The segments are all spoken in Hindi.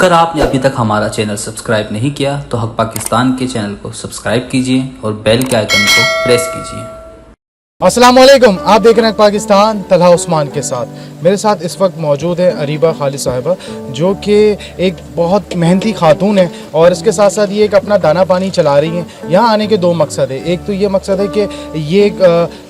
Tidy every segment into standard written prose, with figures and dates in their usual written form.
अगर आपने अभी तक हमारा चैनल सब्सक्राइब नहीं किया तो हक पाकिस्तान के चैनल को सब्सक्राइब कीजिए और बेल के आइकन को प्रेस कीजिए। अस्सलाम वालेकुम, आप देख रहे हैं पाकिस्तान तलहा उस्मान के साथ। मेरे साथ इस वक्त मौजूद है अरीबा खालिद साहिबा, जो कि एक बहुत मेहनती खातून है और इसके साथ साथ ये एक अपना दाना पानी चला रही हैं। यहाँ आने के दो मकसद है। एक तो ये मकसद है कि ये एक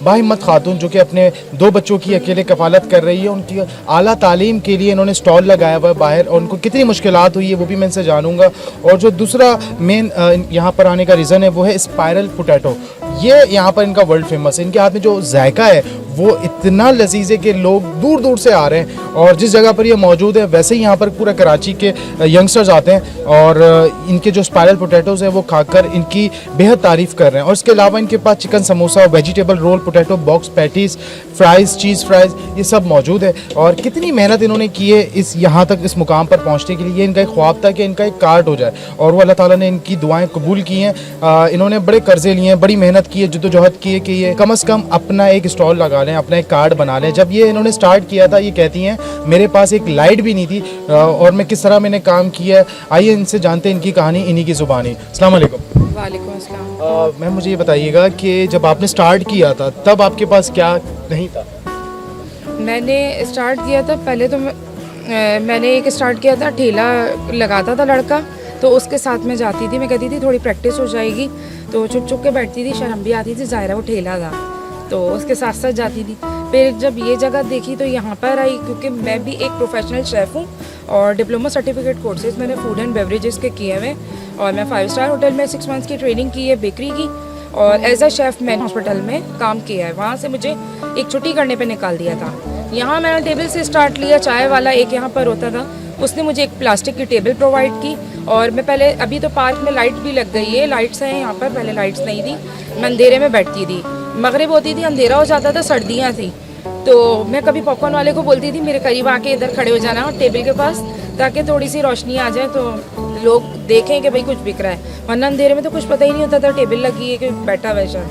बाहिम्मत खातून जो कि अपने दो बच्चों की अकेले कफ़ालत कर रही है, उनकी आला तालीम के लिए इन्होंने स्टॉल लगाया हुआ है बाहर, और उनको कितनी मुश्किलात हुई है वो भी मैं इनसे जानूँगा। और जो दूसरा मेन यहाँ पर आने का रीज़न है वो है स्पायरल पोटैटो। ये यहाँ पर इनका वर्ल्ड फेमस है। इनके हाथ में जो जायका है वो इतना लजीज है कि लोग दूर दूर से आ रहे हैं, और जिस जगह पर ये मौजूद है वैसे ही यहाँ पर पूरा कराची के यंगस्टर्स आते हैं और इनके जो स्पायरल पोटैटोज़ हैं वो खाकर इनकी बेहद तारीफ़ कर रहे हैं। और इसके अलावा इनके पास chicken samosa, vegetable roll, potato box patties, fries, cheese fries, ये सब मौजूद है। और कितनी मेहनत इन्होंने की है इस यहाँ तक इस मुकाम पर पहुँचने के लिए। ये इनका एक ख्वाब था कि इनका एक कार्ड हो जाए, और वो अल्लाह ताला ने इनकी दुआएँ कबूल की हैं। इन्होंने बड़े कर्जे लिए हैं, बड़ी मेहनत की है, जद्दोजहद की है कि ये कम अज़ कम अपना एक स्टॉल लगा लें, अपना एक कार्ड बना लें। जब ये इन्होंने स्टार्ट किया था, ये कहती हैं मेरे पास एक लाइट भी नहीं थी, और मैं किस तरह मैंने काम किया है, आइए इनसे जानते हैं इनकी कहानी इन्हीं की ज़ुबानी। अस्सलाम वालेकुम। वालेकुम अस्सलाम। मैम मुझे ये बताइएगा कि जब आपने स्टार्ट किया था तब आपके पास क्या नहीं था? मैंने स्टार्ट किया था, पहले तो मैंने एक स्टार्ट किया था, ठेला लगाता था लड़का, तो उसके साथ में जाती थी। मैं कहती थी थोड़ी प्रैक्टिस हो जाएगी, तो छुप छुप के बैठती थी, शर्म भी आती थी, ज़ाहिर है वो ठेला था, तो उसके साथ साथ जाती थी। फिर जब ये जगह देखी तो यहाँ पर आई, क्योंकि मैं भी एक प्रोफेशनल शेफ़ हूँ और डिप्लोमा सर्टिफिकेट कोर्सेज मैंने फूड एंड बेवरेजेस के किए हुए, और मैं 5 स्टार होटल में 6 मंथ्स की ट्रेनिंग की है बेकरी की, और एज अ शेफ़ मैंने हॉस्पिटल में काम किया है। वहाँ से मुझे एक छुट्टी करने पे निकाल दिया था। यहाँ मैंने टेबल से स्टार्ट लिया, चाय वाला एक यहाँ पर होता था, उसने मुझे एक प्लास्टिक की टेबल प्रोवाइड की, और मैं पहले, अभी तो पार्क में लाइट भी लग गई है, लाइट्स हैं यहाँ पर, पहले लाइट्स नहीं थी, मैं अंधेरे में बैठती थी, मगरिब होती थी, अंधेरा हो जाता था, सर्दियाँ थी, तो मैं कभी पॉपकॉर्न वाले को बोलती थी मेरे करीब आके इधर खड़े हो जाना टेबल के पास, ताकि थोड़ी सी रोशनी आ जाए तो लोग देखें कि भाई कुछ बिक रहा है, वरना अंधेरे में तो कुछ पता ही नहीं होता था टेबल लगी है कि बैठा वैसा।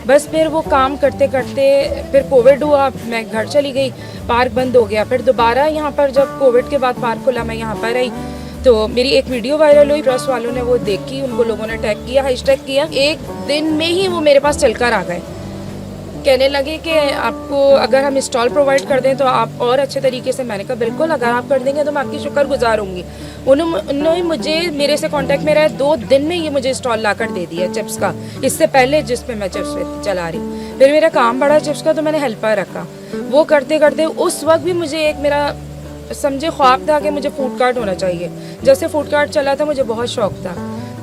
बस फिर वो काम करते करते फिर कोविड हुआ, मैं घर चली गई, पार्क बंद हो गया। फिर दोबारा यहाँ पर जब कोविड के बाद पार्क खुला, मैं यहाँ पर आई, तो मेरी एक वीडियो वायरल हुई, प्रेस वालों ने वो देखी, उनको लोगों ने टैग किया, हैशटैग किया। एक दिन में ही वो मेरे पास चलकर आ गए, कहने लगे कि आपको अगर हम स्टॉल प्रोवाइड कर दें तो आप और अच्छे तरीके से। मैंने कहा बिल्कुल, अगर आप कर देंगे तो मैं आपकी शुक्रगुजार होंगी। उन्होंने मुझे मेरे से कांटेक्ट में रहे, 2 दिन में ये मुझे स्टॉल ला कर दे दिया चिप्स का, इससे पहले जिस पे मैं चिप्स चला रही। फिर मेरा काम बढ़ा चिप्स का, तो मैंने हेल्पर रखा। वो करते करते उस वक्त भी मुझे एक मेरा समझे ख्वाब था कि मुझे फूड कार्ट होना चाहिए। जैसे फूड कार्ट चला था मुझे बहुत शौक था,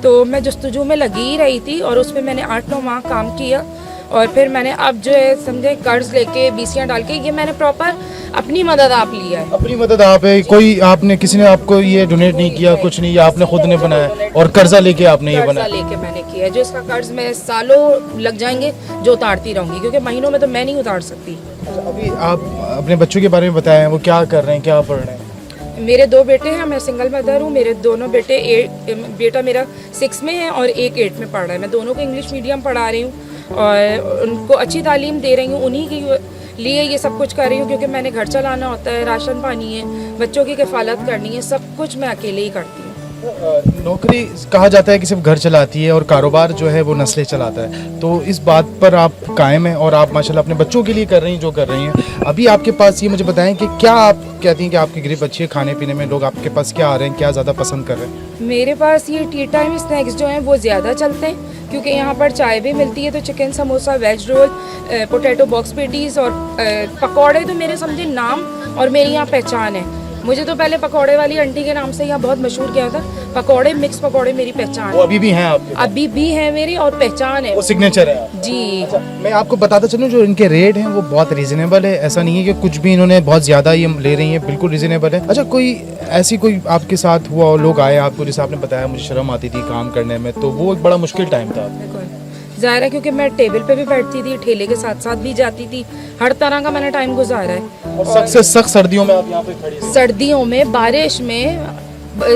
तो मैं जस्तजू में लगी ही रही थी, और उस पर मैंने 8-9 माह काम किया। और फिर मैंने अब जो है समझे कर्ज लेके बीसियाँ डाल के, ये मैंने प्रॉपर अपनी मदद आप लिया है। अपनी मदद आप है, कोई आपने किसी ने आपको ये डोनेट नहीं किया, कुछ नहीं, आपने खुद ने बनाया और कर्जा लेके आपने ये बनाया? कर्जा लेके मैंने किया, जो इसका कर्ज में सालों लग जाएंगे जो उतारती रहूंगी, क्योंकि महीनों में तो मैं नहीं उतार सकती। अभी आप अपने बच्चों के बारे में बताएं, वो क्या कर रहे हैं, क्या पढ़ रहे हैं? मेरे 2 बेटे हैं, मैं सिंगल मदर हूँ। मेरे दोनों बेटे, बेटा मेरा 6 में है और एक 8 में पढ़ रहा है। मैं दोनों को इंग्लिश मीडियम पढ़ा रही हूँ और उनको अच्छी तालीम दे रही हूँ, उन्हीं के लिए ये सब कुछ कर रही हूँ, क्योंकि मैंने घर चलाना होता है, राशन पानी है, बच्चों की किफ़ालत करनी है, सब कुछ मैं अकेले ही करती हूँ। नौकरी कहा जाता है कि सिर्फ घर चलाती है और कारोबार जो है वो नस्लें चलाता है, तो इस बात पर आप कायम हैं और आप माशाल्लाह अपने बच्चों के लिए कर रही हैं जो कर रही हैं। अभी आपके पास ये मुझे बताएं कि क्या आप कहती हैं कि आपकी ग्रिप अच्छी है खाने पीने में, लोग आपके पास क्या आ रहे हैं, क्या ज़्यादा पसंद कर रहे हैं? मेरे पास ये टी टाइम स्नैक्स जो हैं वो ज़्यादा चलते हैं, क्योंकि यहाँ पर चाय भी मिलती है, तो chicken samosa, veg roll, potato box patties और पकौड़े तो मेरे समझे नाम और मेरी यहाँ पहचान है। मुझे तो पहले पकौड़े वाली आंटी के नाम से यहाँ बहुत मशहूर किया था, पकौड़े, मिक्स पकौड़े मेरी पहचान वो अभी भी हैं आपके? अभी भी है मेरी, और पहचान है, वो सिग्नेचर है जी। अच्छा, मैं आपको बताता चलूँ जो इनके रेट हैं वो बहुत रीजनेबल है, ऐसा नहीं है कि कुछ भी इन्होंने बहुत ज़्यादा ये ले रही हैं, बिल्कुल रीजनेबल है। अच्छा, कोई ऐसी कोई आपके साथ हुआ और लोग आए आपको, जैसे आपने बताया मुझे शर्म आती थी काम करने में, तो वो एक बड़ा मुश्किल टाइम था? ज़ाहिर है, क्योंकि मैं टेबल पे भी बैठती थी, ठेले के साथ साथ भी जाती थी, हर तरह का मैंने टाइम गुजारा है। और सख्त से सख्त सर्दियों में आप यहाँ पे खड़ी हैं? सर्दियों में, बारिश में,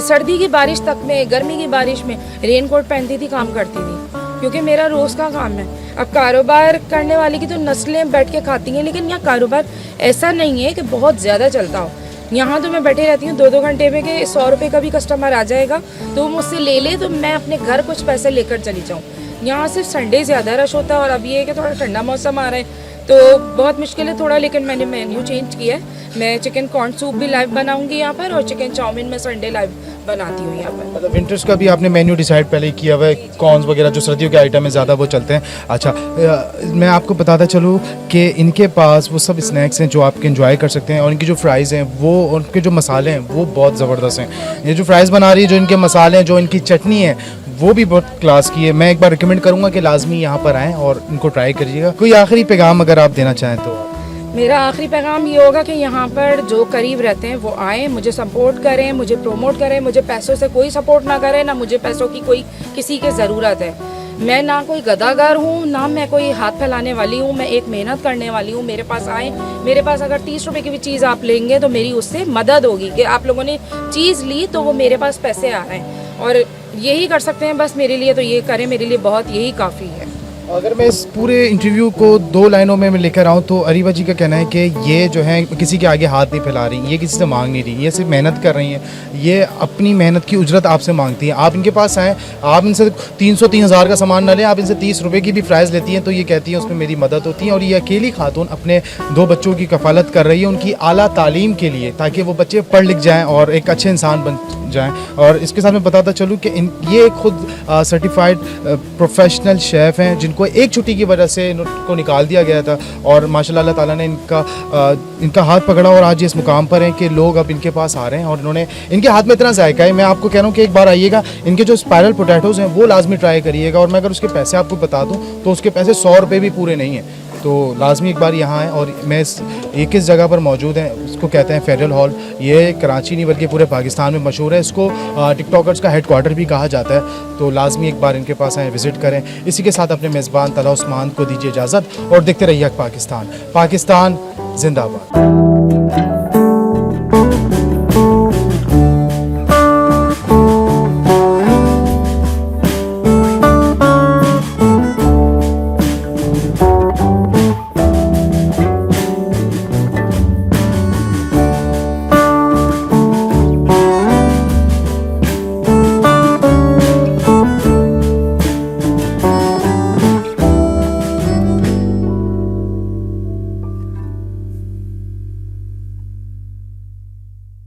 सर्दी की बारिश तक में, गर्मी की बारिश में रेन कोट पहनती थी, काम करती थी, क्योंकि मेरा रोज़ का काम है। अब कारोबार करने वाले की तो नस्लें बैठ के खाती हैं, लेकिन यहाँ कारोबार ऐसा नहीं है कि बहुत ज़्यादा चलता हो। यहाँ तो मैं बैठे रहती हूँ 2-2 घंटे में कि 100 रुपये का भी कस्टमर आ जाएगा तो वो मुझसे ले ले तो मैं अपने घर कुछ पैसे लेकर चली जाऊँ। यहाँ सिर्फ संडे ज़्यादा रश होता है और अब ये है कि थोड़ा ठंडा मौसम आ रहा है तो बहुत मुश्किल है थोड़ा, लेकिन मैंने मेन्यू चेंज किया है। मैं चिकन कॉर्न सूप भी लाइव बनाऊंगी यहाँ पर और चिकन चाउमीन मैं संडे लाइव बनाती हूँ यहाँ पर। मतलब विंटर्स का भी आपने मेन्यू डिसाइड पहले ही किया हुआ है, कॉर्न्स वगैरह जो सर्दियों के आइटम है ज़्यादा वो चलते हैं। अच्छा, मैं आपको बताता चलूँ कि इनके पास वो सब स्नैक्स हैं जो आप इंजॉय कर सकते हैं और इनकी जो फ्राइज़ हैं वो, उनके जो मसाले हैं वो बहुत ज़बरदस्त हैं। ये जो फ्राइज़ बना रही है, जो इनके मसाले हैं, जो इनकी चटनी है वो भी बहुत क्लास की है। मैं एक बार रिकमेंड करूँगा कि लाजमी यहाँ पर आएँ और इनको ट्राई करिएगा। कोई आखिरी पैगाम अगर आप देना चाहें तो? मेरा आखिरी पैगाम ये होगा कि यहाँ पर जो करीब रहते हैं वो आएँ, मुझे सपोर्ट करें, मुझे प्रमोट करें। मुझे पैसों से कोई सपोर्ट ना करें, ना मुझे पैसों की कोई किसी की ज़रूरत है। मैं ना कोई गदागर हूँ, ना मैं कोई हाथ फैलाने वाली हूँ। मैं एक मेहनत करने वाली हूँ। मेरे पास आए, मेरे पास अगर 30 रुपए की भी चीज़ आप लेंगे तो मेरी उससे मदद होगी कि आप लोगों ने चीज़ ली तो वो मेरे पास पैसे आ रहे हैं और यही कर सकते हैं बस मेरे लिए। तो ये करें, मेरे लिए बहुत यही काफ़ी है। अगर मैं इस पूरे इंटरव्यू को 2 लाइनों में मैं लेकर आऊँ तो अरीबा जी का कहना है कि ये जो है किसी के आगे हाथ नहीं फैला रही, ये किसी से मांग नहीं रही, ये सिर्फ मेहनत कर रही हैं, ये अपनी मेहनत की उजरत आपसे मांगती हैं। आप इनके पास आएँ, आप इनसे 300-3000 का सामान ना लें, आप इनसे 30 रुपये की भी प्राइस लेती हैं तो ये कहती हैं उसमें मेरी मदद होती है। और ये अकेली खातून अपने 2 बच्चों की कफ़ालत कर रही है उनकी आला तालीम के लिए, ताकि वो बच्चे पढ़ लिख जाएँ और एक अच्छे इंसान बन जाएँ। और इसके साथ मैं बताता चलूँ कि ये खुद सर्टिफाइड प्रोफेशनल शेफ़ हैं जिनको एक छुट्टी की वजह से इनको निकाल दिया गया था और माशाल्लाह अल्लाह ताला ने इनका हाथ पकड़ा और आज ये इस मुकाम पर हैं कि लोग अब इनके पास आ रहे हैं और इन्होंने, इनके हाथ में इतना जायका है। मैं आपको कह रहा हूँ कि एक बार आइएगा, इनके जो स्पाइरल पोटैटोज़ हैं वो लाजमी ट्राई करिएगा। और मैं अगर उसके पैसे आपको बता दूँ तो उसके पैसे 100 रुपये भी पूरे नहीं हैं। तो लाजमी एक बार यहाँ आएँ। और मैं ये किस जगह पर मौजूद है, उसको कहते हैं फेडरल हॉल। ये कराची नहीं बल्कि पूरे पाकिस्तान में मशहूर है। इसको टिकटॉकर्स का हेडक्वार्टर भी कहा जाता है। तो लाजमी एक बार इनके पास आएँ, विज़िट करें। इसी के साथ अपने मेज़बान तलहा उस्मान को दीजिए इजाज़त और देखते रहिए पाकिस्तान। पाकिस्तान जिंदाबाद।